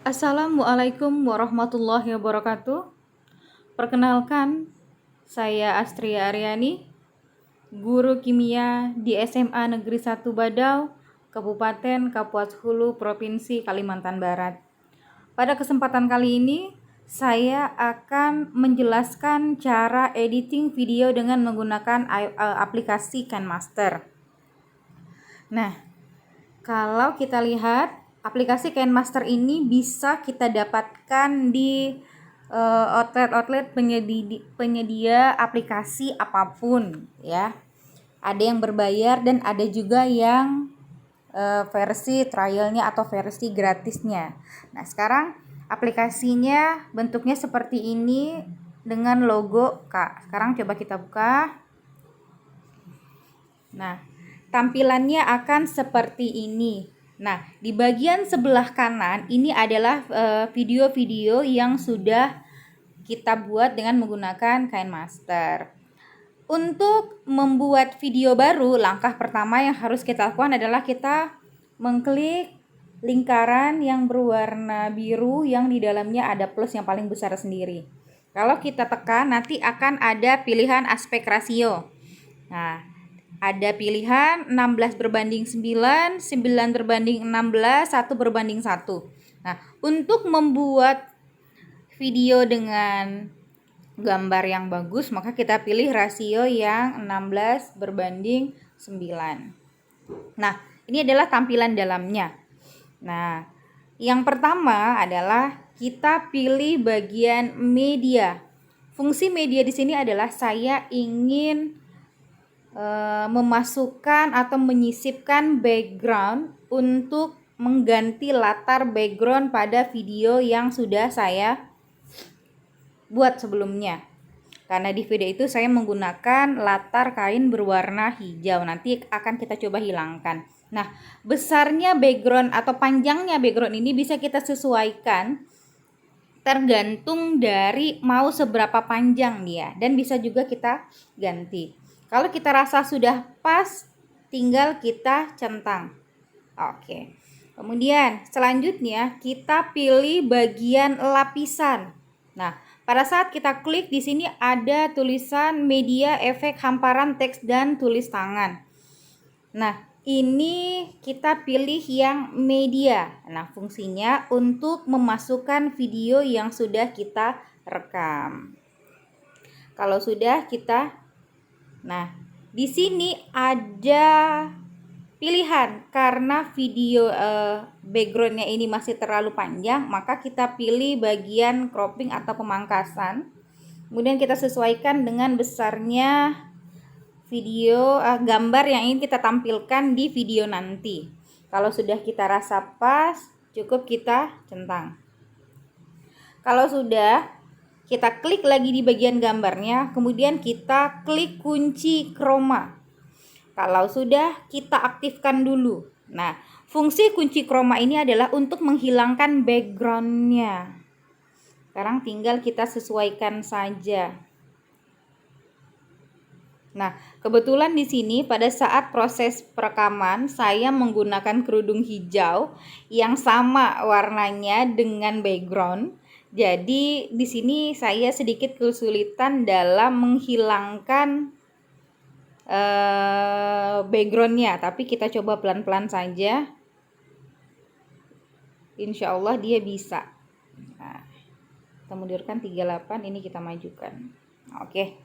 Assalamualaikum warahmatullahi wabarakatuh. Perkenalkan, saya Astria Aryani, guru kimia di SMA Negeri 1 Badau, Kabupaten Kapuas Hulu, Provinsi Kalimantan Barat. Pada kesempatan kali ini, saya akan menjelaskan cara editing video dengan menggunakan aplikasi KineMaster. Nah, kalau kita lihat aplikasi KineMaster ini bisa kita dapatkan di outlet penyedia aplikasi apapun ya. Ada yang berbayar dan ada juga yang versi trialnya atau versi gratisnya. Nah, sekarang aplikasinya bentuknya seperti ini dengan logo K. Sekarang coba kita buka. Nah, tampilannya akan seperti ini. Nah, di bagian sebelah kanan ini adalah video-video yang sudah kita buat dengan menggunakan KineMaster. Untuk membuat video baru, langkah pertama yang harus kita lakukan adalah kita mengklik lingkaran yang berwarna biru yang di dalamnya ada plus yang paling besar sendiri. Kalau kita tekan, nanti akan ada pilihan aspek rasio. Nah, ada pilihan 16:9, 9:16, 1:1. Nah, untuk membuat video dengan gambar yang bagus, maka kita pilih rasio yang 16:9. Nah, ini adalah tampilan dalamnya. Nah, yang pertama adalah kita pilih bagian media. Fungsi media di sini adalah saya ingin memasukkan atau menyisipkan background untuk mengganti latar background pada video yang sudah saya buat sebelumnya. Karena di video itu saya menggunakan latar kain berwarna hijau. Nanti akan kita coba hilangkan. Nah, besarnya background atau panjangnya background ini bisa kita sesuaikan tergantung dari mau seberapa panjang dia, dan bisa juga kita ganti. Kalau kita rasa sudah pas, tinggal kita centang. Oke. Kemudian selanjutnya kita pilih bagian lapisan. Nah, pada saat kita klik di sini ada tulisan media, efek, hamparan, teks, dan tulis tangan. Nah, ini kita pilih yang media. Nah, fungsinya untuk memasukkan video yang sudah kita rekam. Kalau sudah kita, nah, di sini ada pilihan karena video backgroundnya ini masih terlalu panjang, maka kita pilih bagian cropping atau pemangkasan. Kemudian kita sesuaikan dengan besarnya video gambar yang ingin kita tampilkan di video nanti. Kalau sudah kita rasa pas, cukup kita centang. Kalau sudah, kita klik lagi di bagian gambarnya, kemudian kita klik kunci chroma. Kalau sudah, kita aktifkan dulu. Nah, fungsi kunci chroma ini adalah untuk menghilangkan backgroundnya. Sekarang tinggal kita sesuaikan saja. Nah, kebetulan di sini pada saat proses perekaman saya menggunakan kerudung hijau yang sama warnanya dengan background. Jadi di sini saya sedikit kesulitan dalam menghilangkan backgroundnya, tapi kita coba pelan-pelan saja. Insya Allah dia bisa. Nah, kita mundurkan 38, ini kita majukan. Oke.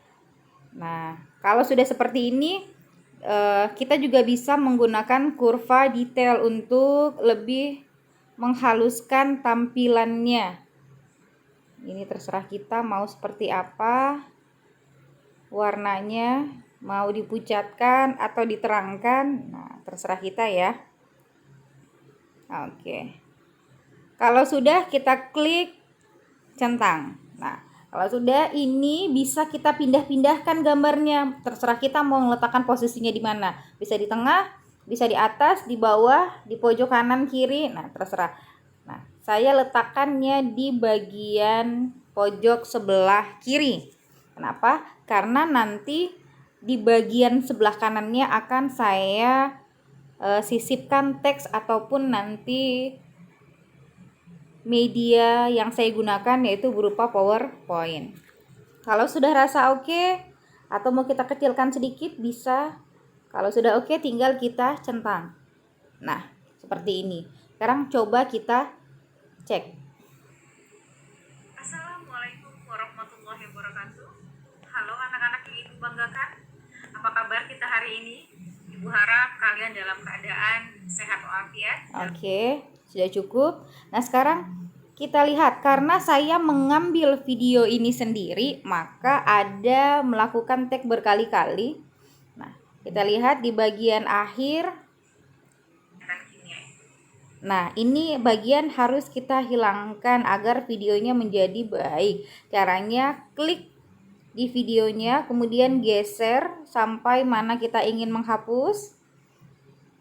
Nah, kalau sudah seperti ini, kita juga bisa menggunakan kurva detail untuk lebih menghaluskan tampilannya. Ini terserah kita mau seperti apa warnanya, mau dipucatkan atau diterangkan. Nah, terserah kita ya. Oke. Kalau sudah, kita klik centang. Nah, kalau sudah, ini bisa kita pindah-pindahkan gambarnya. Terserah kita mau meletakkan posisinya di mana. Bisa di tengah, bisa di atas, di bawah, di pojok kanan, kiri. Nah, terserah. Nah, saya letakkannya di bagian pojok sebelah kiri. Kenapa? Karena nanti di bagian sebelah kanannya akan saya sisipkan teks ataupun nanti media yang saya gunakan yaitu berupa PowerPoint. Kalau sudah rasa oke atau mau kita kecilkan sedikit bisa. Kalau sudah oke tinggal kita centang. Nah, seperti ini. Sekarang coba kita cek. Assalamualaikum warahmatullahi wabarakatuh. Halo anak-anak yang ibu banggakan. Apa kabar kita hari ini? Ibu harap kalian dalam keadaan sehat walafiat. Oke, sudah cukup. Nah, sekarang kita lihat, karena saya mengambil video ini sendiri, maka ada melakukan tag berkali-kali. Nah, kita lihat di bagian akhir. Nah, ini bagian harus kita hilangkan agar videonya menjadi baik. Caranya klik di videonya, kemudian geser sampai mana kita ingin menghapus.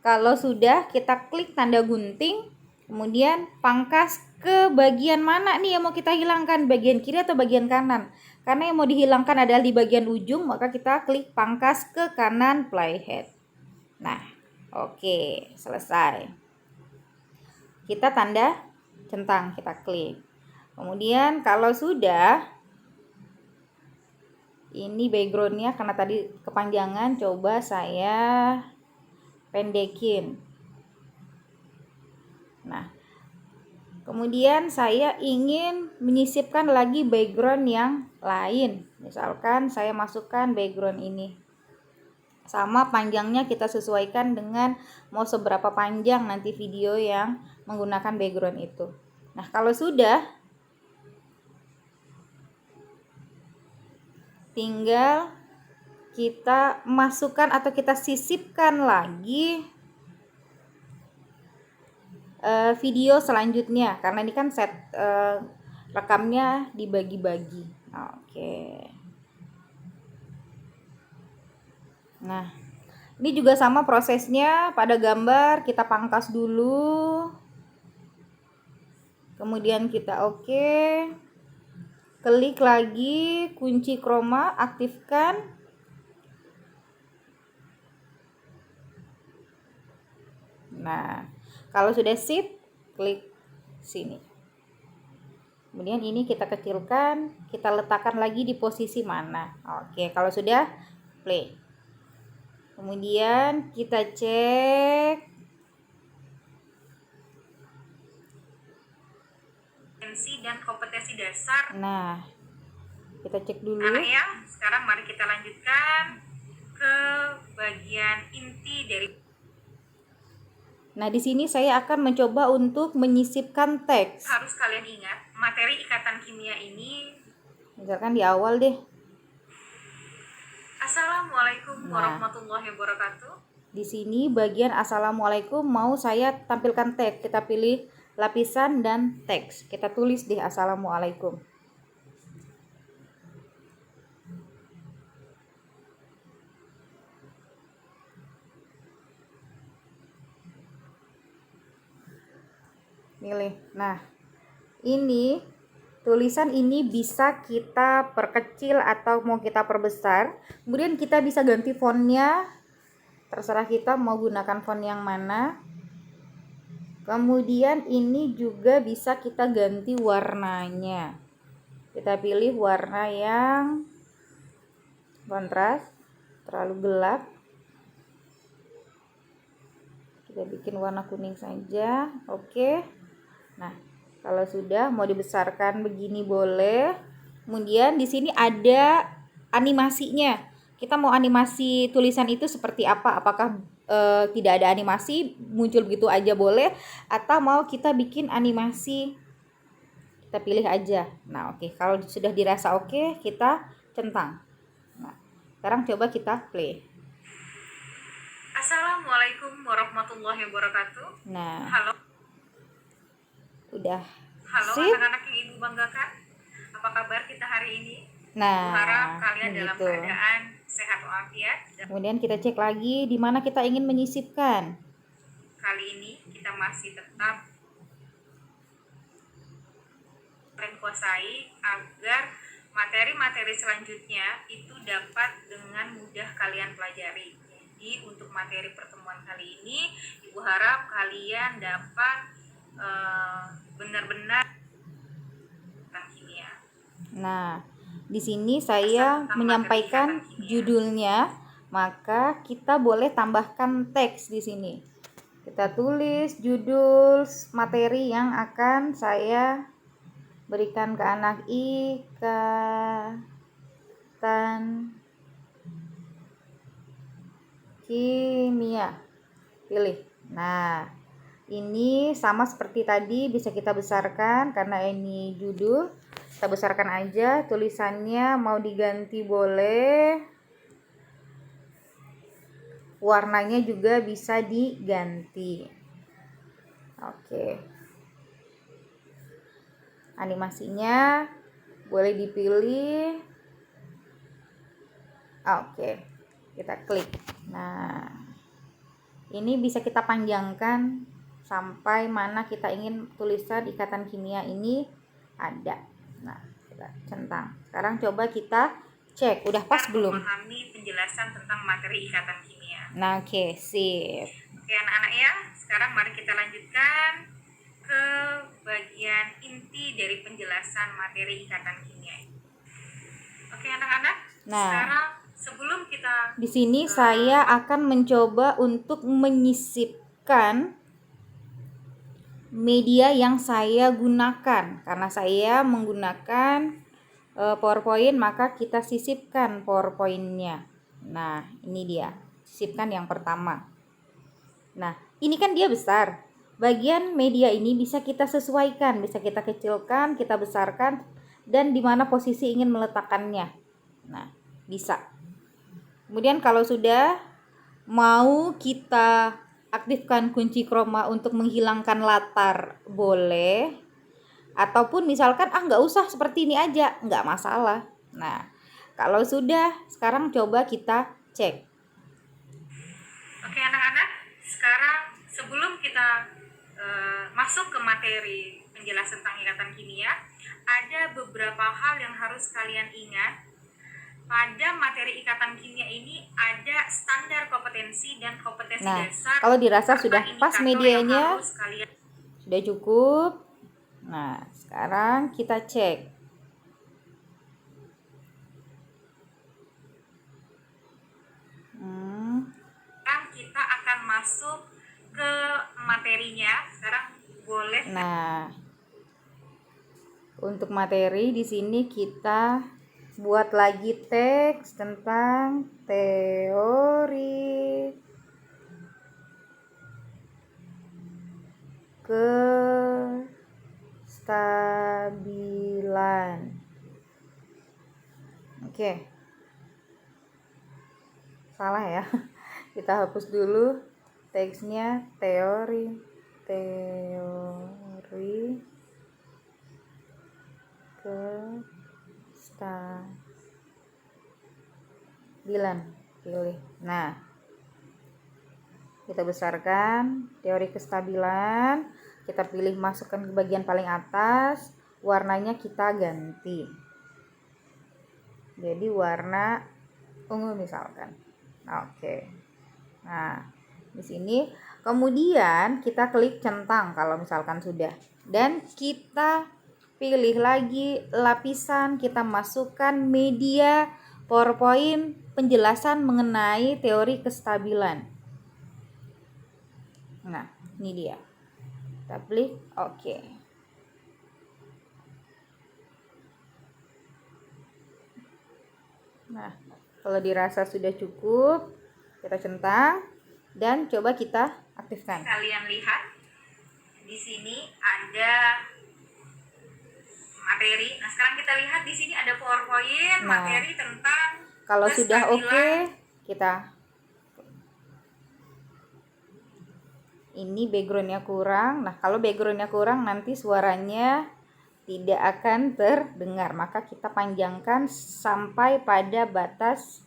Kalau sudah, kita klik tanda gunting, kemudian pangkas ke bagian mana nih yang mau kita hilangkan, bagian kiri atau bagian kanan. Karena yang mau dihilangkan adalah di bagian ujung, maka kita klik pangkas ke kanan playhead. Nah, oke, selesai. Kita tanda centang, kita klik. Kemudian kalau sudah, ini backgroundnya karena tadi kepanjangan, coba saya pendekin. Nah, kemudian saya ingin menyisipkan lagi background yang lain. Misalkan saya masukkan background ini. Sama panjangnya kita sesuaikan dengan mau seberapa panjang nanti video yang menggunakan background itu. Nah, kalau sudah, tinggal kita masukkan atau kita sisipkan lagi video selanjutnya, karena ini kan set rekamnya dibagi-bagi. Oke. Nah, ini juga sama prosesnya. Pada gambar kita pangkas dulu, kemudian kita oke, klik lagi kunci chroma, aktifkan. Nah, kalau sudah sip, klik sini. Kemudian ini kita kecilkan, kita letakkan lagi di posisi mana. Oke, kalau sudah, play. Kemudian kita cek. Kompetensi dan kompetensi dasar. Nah, kita cek dulu. Anak ya, sekarang mari kita lanjutkan ke bagian inti dari. Nah, di sini saya akan mencoba untuk menyisipkan teks. Harus kalian ingat, materi ikatan kimia ini. Misalkan di awal deh. Assalamualaikum warahmatullahi wabarakatuh. Di sini bagian assalamualaikum mau saya tampilkan teks. Kita pilih lapisan dan teks. Kita tulis deh assalamualaikum. Pilih. Nah, ini tulisan ini bisa kita perkecil atau mau kita perbesar. Kemudian kita bisa ganti fontnya. Terserah kita mau gunakan font yang mana. Kemudian ini juga bisa kita ganti warnanya. Kita pilih warna yang kontras, terlalu gelap. Kita bikin warna kuning saja. Oke. Nah, kalau sudah mau dibesarkan begini boleh. Kemudian di sini ada animasinya. Kita mau animasi tulisan itu seperti apa? Apakah tidak ada animasi, muncul begitu aja boleh, atau mau kita bikin animasi? Kita pilih aja. Nah, oke. Kalau sudah dirasa oke, kita centang. Nah, sekarang coba kita play. Assalamualaikum warahmatullahi wabarakatuh. Nah, halo. Udah. Halo Sip. anak-anak yang ibu banggakan. Apa kabar kita hari ini? Nah, ibu harap kalian begitu. dalam keadaan sehat walafiat. Kemudian kita cek lagi di mana kita ingin menyisipkan. Kali ini kita masih tetap menguasai agar materi-materi selanjutnya itu dapat dengan mudah kalian pelajari. Jadi untuk materi pertemuan kali ini, ibu harap kalian dapat benar-benar Nah, di sini saya menyampaikan judulnya, maka kita boleh tambahkan teks di sini. Kita tulis judul materi yang akan saya berikan ke anak, ikatan kimia. Pilih. Nah, ini sama seperti tadi, bisa kita besarkan karena ini judul. Kita besarkan aja, tulisannya mau diganti boleh. Warnanya juga bisa diganti. Oke. Animasinya boleh dipilih. Oke. Kita klik. Nah, ini bisa kita panjangkan sampai mana kita ingin tulisan ikatan kimia ini ada. Nah, kita centang. Sekarang coba kita cek, udah pas belum? Memahami penjelasan tentang materi ikatan kimia. Nah, oke, sip. Oke anak-anak ya, sekarang mari kita lanjutkan ke bagian inti dari penjelasan materi ikatan kimia. Oke anak-anak, Nah, sekarang sebelum kita di sini saya akan mencoba untuk menyisipkan media yang saya gunakan. Karena saya menggunakan PowerPoint, maka kita sisipkan PowerPoint-nya. Nah, ini dia. Sisipkan yang pertama. Nah, ini kan dia besar. Bagian media ini bisa kita sesuaikan, bisa kita kecilkan, kita besarkan, dan di mana posisi ingin meletakkannya. Nah, bisa. Kemudian kalau sudah mau kita aktifkan kunci chroma untuk menghilangkan latar, boleh. Ataupun misalkan nggak usah seperti ini aja, nggak masalah. Nah, kalau sudah, sekarang coba kita cek. Oke anak-anak, sekarang sebelum kita masuk ke materi penjelasan tentang ikatan kimia, ada beberapa hal yang harus kalian ingat. Pada materi ikatan kimia ini ada standar kompetensi dan kompetensi dasar. Kalau dirasa sudah pas medianya, sudah cukup. Nah, sekarang kita cek. Sekarang kita akan masuk ke materinya. Sekarang boleh. Nah, untuk materi di sini kita buat lagi teks tentang teori kestabilan. Oke. Salah ya. Kita hapus dulu teksnya, teori kestabilan. Pilih. Nah, kita besarkan teori kestabilan. Kita pilih masukkan ke bagian paling atas. Warnanya kita ganti. Jadi warna ungu misalkan. Oke. Nah, di sini kemudian kita klik centang kalau misalkan sudah. Dan kita pilih lagi lapisan, kita masukkan media PowerPoint penjelasan mengenai teori kestabilan. Nah, ini dia. Kita klik oke. Nah, kalau dirasa sudah cukup, kita centang dan coba kita aktifkan. Kalian lihat di sini ada materi. Nah, sekarang kita lihat di sini ada PowerPoint materi tentang kalau sudah oke, kita ini backgroundnya kurang. Nah, kalau backgroundnya kurang nanti suaranya tidak akan terdengar, maka kita panjangkan sampai pada batas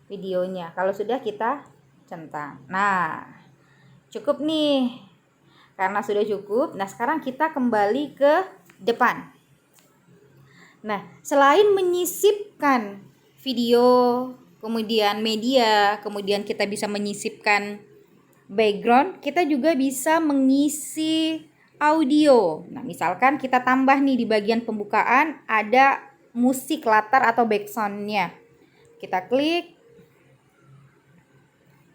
videonya. Kalau sudah kita centang. Nah, cukup nih. Karena sudah cukup, nah sekarang kita kembali ke depan. Nah, selain menyisipkan video, kemudian media, kemudian kita bisa menyisipkan background, kita juga bisa mengisi audio. Nah, misalkan kita tambah nih di bagian pembukaan ada musik latar atau backsoundnya. Kita klik.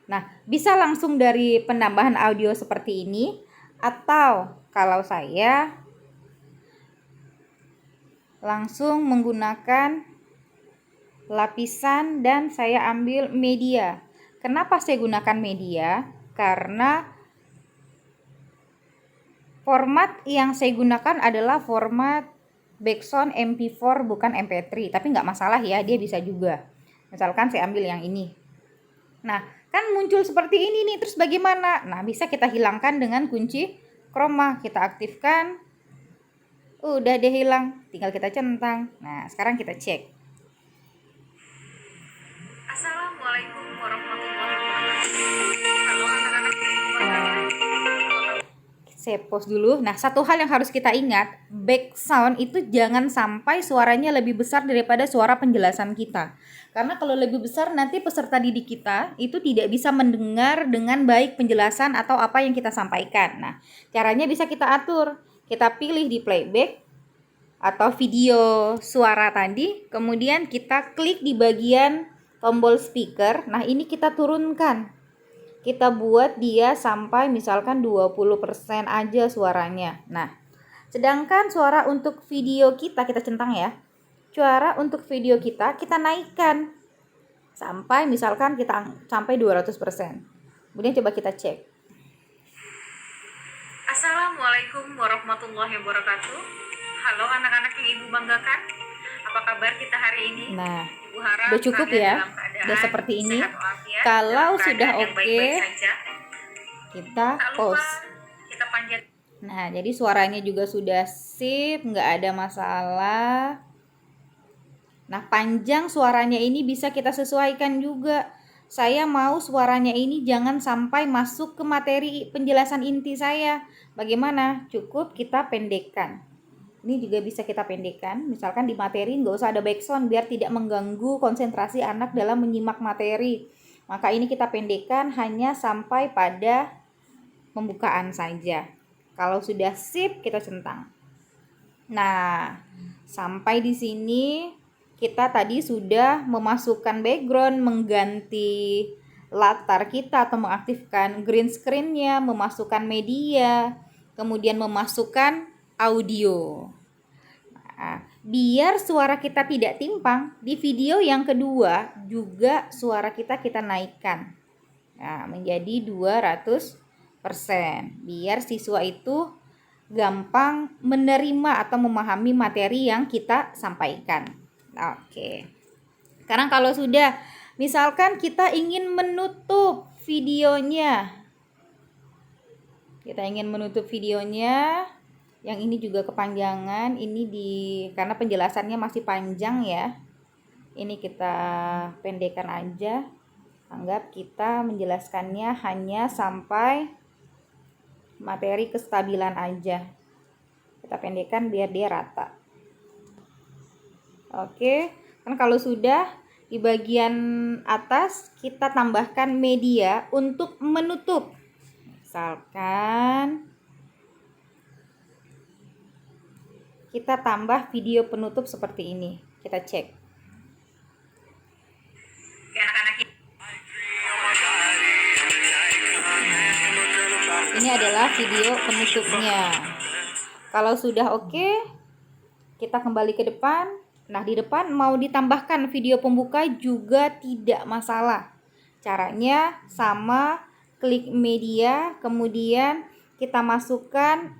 Nah, bisa langsung dari penambahan audio seperti ini, atau kalau saya langsung menggunakan lapisan dan saya ambil media. Kenapa saya gunakan media? Karena format yang saya gunakan adalah format backsound MP4 bukan MP3, tapi nggak masalah ya, dia bisa juga. Misalkan saya ambil yang ini. Nah, kan muncul seperti ini nih, terus bagaimana? Nah, bisa kita hilangkan dengan kunci chroma. Kita aktifkan. Udah dia hilang, tinggal kita centang. Nah, sekarang kita cek. Assalamualaikum warahmatullahi wabarakatuh. Halo anak-anak yang ibu banggakan. Saya pause dulu. Nah, satu hal yang harus kita ingat, background itu jangan sampai suaranya lebih besar daripada suara penjelasan kita. Karena kalau lebih besar nanti peserta didik kita itu tidak bisa mendengar dengan baik penjelasan atau apa yang kita sampaikan. Nah, caranya bisa kita atur. Kita pilih di playback atau video suara tadi, kemudian kita klik di bagian tombol speaker. Nah, ini kita turunkan. Kita buat dia sampai misalkan 20% aja suaranya. Nah, sedangkan suara untuk video kita centang ya. Suara untuk video kita naikkan sampai misalkan kita sampai 200%. Kemudian coba kita cek. Assalamualaikum warahmatullahi wabarakatuh. Halo anak-anak yang ibu banggakan. Apa kabar kita hari ini? Nah, Ibu harap udah cukup kalian ya. dalam keadaan Udah seperti ini. sehat walafiat, Kalau dalam keadaan sudah yang oke, baik-baik saja. kita Tak lupa pause. kita panjat. Nah, jadi suaranya juga sudah sip, nggak ada masalah. Nah, panjang suaranya ini bisa kita sesuaikan juga. Saya mau suaranya ini jangan sampai masuk ke materi penjelasan inti saya. Bagaimana? Cukup kita pendekkan. Ini juga bisa kita pendekkan. Misalkan di materi nggak usah ada backsound biar tidak mengganggu konsentrasi anak dalam menyimak materi. Maka ini kita pendekkan hanya sampai pada pembukaan saja. Kalau sudah sip, kita centang. Nah, sampai di sini kita tadi sudah memasukkan background, mengganti latar kita atau mengaktifkan green screen-nya, memasukkan media, kemudian memasukkan audio. Nah, biar suara kita tidak timpang, di video yang kedua juga suara kita naikkan. Nah, menjadi 200%. Biar siswa itu gampang menerima atau memahami materi yang kita sampaikan. Oke. Sekarang kalau sudah, misalkan kita ingin menutup videonya. Yang ini juga kepanjangan, ini karena penjelasannya masih panjang ya. Ini kita pendekkan aja. Anggap kita menjelaskannya hanya sampai materi kestabilan aja. Kita pendekkan biar dia rata. Oke, kan kalau sudah di bagian atas kita tambahkan media untuk menutup. Misalkan kita tambah video penutup seperti ini. Kita cek. Ini adalah video penutupnya. Kalau sudah oke, kita kembali ke depan. Nah, di depan mau ditambahkan video pembuka juga tidak masalah. Caranya sama, klik media, kemudian kita masukkan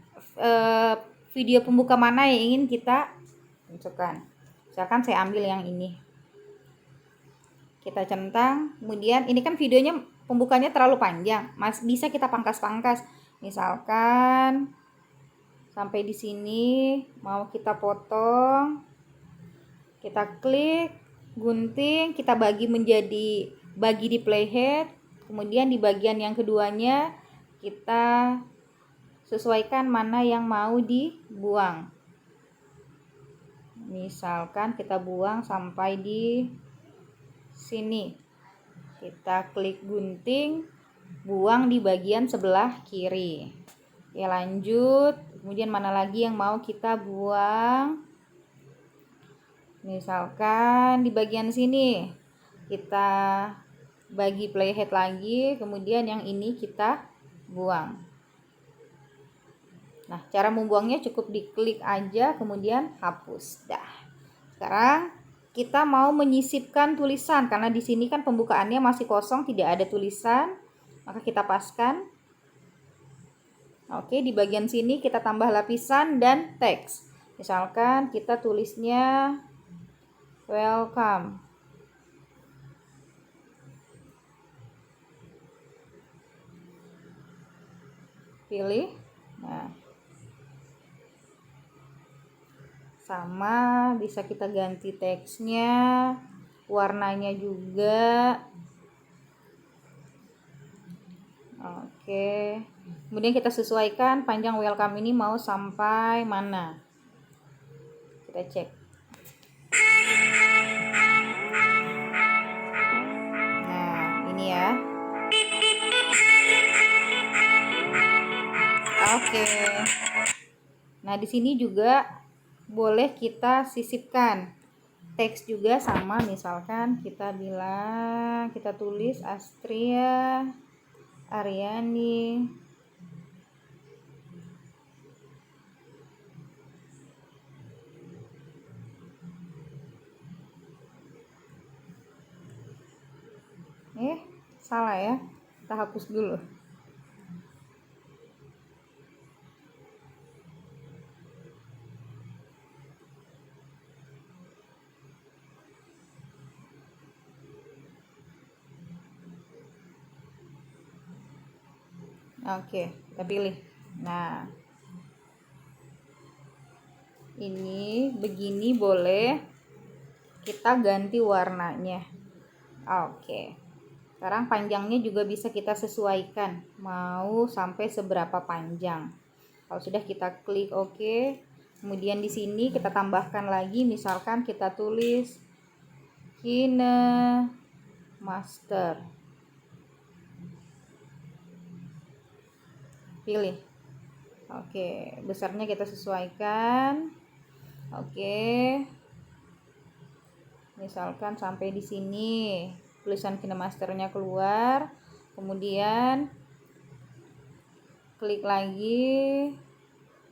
video pembuka mana yang ingin kita masukkan. Misalkan saya ambil yang ini. Kita centang, kemudian ini kan videonya pembukanya terlalu panjang, bisa kita pangkas-pangkas. Misalkan sampai di sini mau kita potong, kita klik gunting, kita bagi di playhead, kemudian di bagian yang keduanya kita sesuaikan mana yang mau dibuang. Misalkan kita buang sampai di sini. Kita klik gunting, buang di bagian sebelah kiri. Oke, lanjut. Kemudian mana lagi yang mau kita buang? Misalkan di bagian sini kita bagi playhead lagi, kemudian yang ini kita buang. Nah, cara membuangnya cukup diklik aja, kemudian hapus. Dah. Sekarang kita mau menyisipkan tulisan karena di sini kan pembukaannya masih kosong, tidak ada tulisan. Maka kita paskan. Oke, di bagian sini kita tambah lapisan dan teks. Misalkan kita tulisnya welcome. Pilih. Nah, sama bisa kita ganti teksnya, warnanya juga. Oke, kemudian kita sesuaikan panjang welcome ini mau sampai mana. Kita cek. Nah, ini ya. Oke. Nah, di sini juga boleh kita sisipkan teks juga sama, misalkan kita bilang, kita tulis Astria Aryani salah ya, kita hapus dulu. Oke, kita pilih. Nah, ini begini boleh kita ganti warnanya. Oke, sekarang panjangnya juga bisa kita sesuaikan, mau sampai seberapa panjang. Kalau sudah, kita klik OK. Kemudian di sini kita tambahkan lagi, misalkan kita tulis Kine Master. Pilih. Oke, besarnya kita sesuaikan. Oke. Misalkan sampai di sini tulisan KineMasternya keluar, kemudian klik lagi.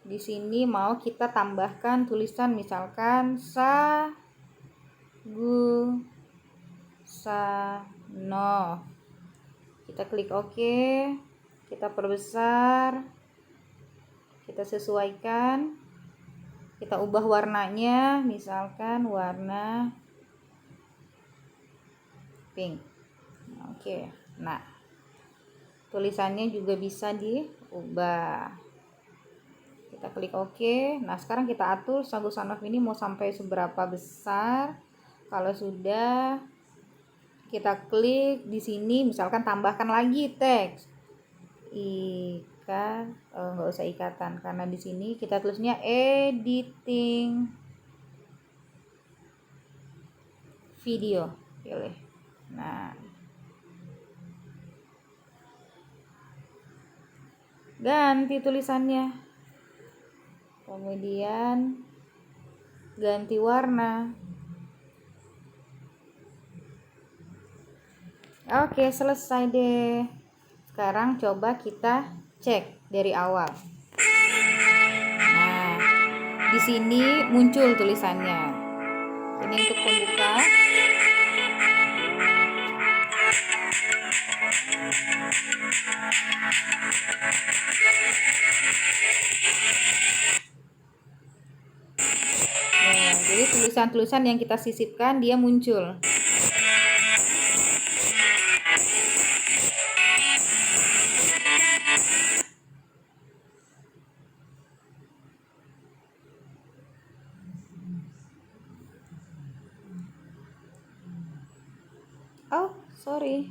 Di sini mau kita tambahkan tulisan, misalkan sa gu sa no. Kita klik OK, kita perbesar, kita sesuaikan, kita ubah warnanya, misalkan warna pink. Oke, nah tulisannya juga bisa diubah. Kita klik OK. Nah, sekarang kita atur Sagusanov ini mau sampai seberapa besar. Kalau sudah, kita klik di sini, misalkan tambahkan lagi teks nggak usah ikatan, karena di sini kita tulisnya editing video. Pilih. Nah, ganti tulisannya, kemudian ganti warna. Oke, selesai deh. Sekarang coba kita cek dari awal. Nah, di sini muncul tulisannya. Ini untuk pembuka. Nah, jadi tulisan-tulisan yang kita sisipkan dia muncul. Oh, sorry.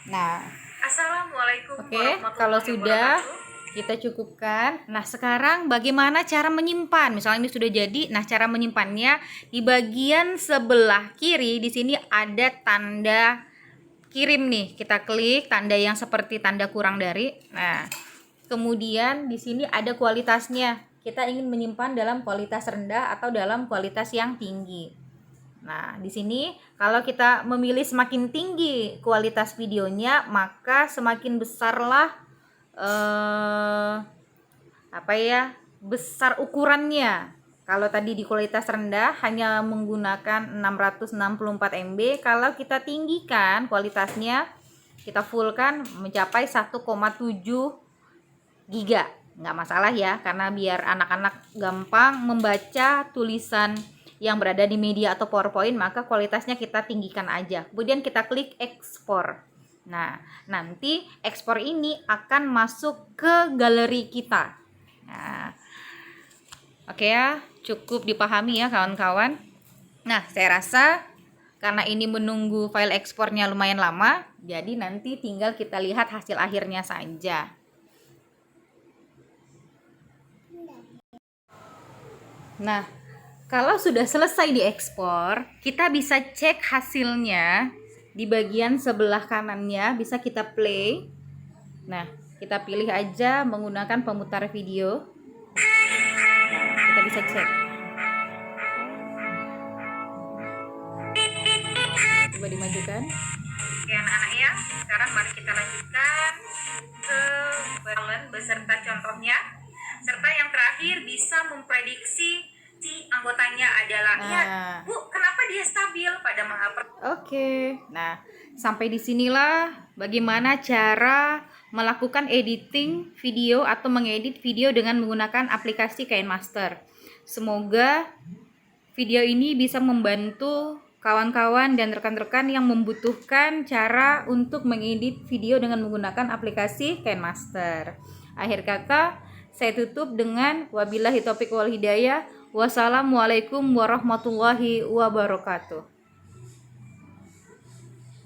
Nah, Assalamualaikum oke, warahmatullahi kalau sudah wabarakatuh. kita cukupkan. Nah, sekarang bagaimana cara menyimpan? Misalnya ini sudah jadi. Nah, cara menyimpannya di bagian sebelah kiri di sini ada tanda kirim nih, kita klik tanda yang seperti tanda kurang dari. Nah, kemudian di sini ada kualitasnya. Kita ingin menyimpan dalam kualitas rendah atau dalam kualitas yang tinggi. Nah, di sini kalau kita memilih semakin tinggi kualitas videonya, maka semakin besarlah besar ukurannya. Kalau tadi di kualitas rendah hanya menggunakan 664 MB, kalau kita tinggikan kualitasnya, kita fullkan mencapai 1,7 giga. Nggak masalah ya, karena biar anak-anak gampang membaca tulisan yang berada di media atau PowerPoint, maka kualitasnya kita tinggikan aja. Kemudian kita klik ekspor. Nah, nanti ekspor ini akan masuk ke galeri kita. Nah, oke ya, cukup dipahami ya kawan-kawan. Nah, saya rasa karena ini menunggu file ekspornya lumayan lama, jadi nanti tinggal kita lihat hasil akhirnya saja. Nah, kalau sudah selesai diekspor, kita bisa cek hasilnya di bagian sebelah kanannya, bisa kita play. Nah, kita pilih aja menggunakan pemutar video. Kita bisa cek. Coba dimajukan. Oke anak-anak ya, sekarang mari kita lanjutkan ke balance beserta contohnya, serta yang terakhir bisa memprediksi si anggotanya adalah ya Bu, kenapa dia stabil pada menghapus. Oke, nah sampai disinilah bagaimana cara melakukan editing video atau mengedit video dengan menggunakan aplikasi KineMaster. Semoga video ini bisa membantu kawan-kawan dan rekan-rekan yang membutuhkan cara untuk mengedit video dengan menggunakan aplikasi KineMaster. Akhir kata, saya tutup dengan wabillahi taufiq wal hidayah. Wassalamualaikum warahmatullahi wabarakatuh.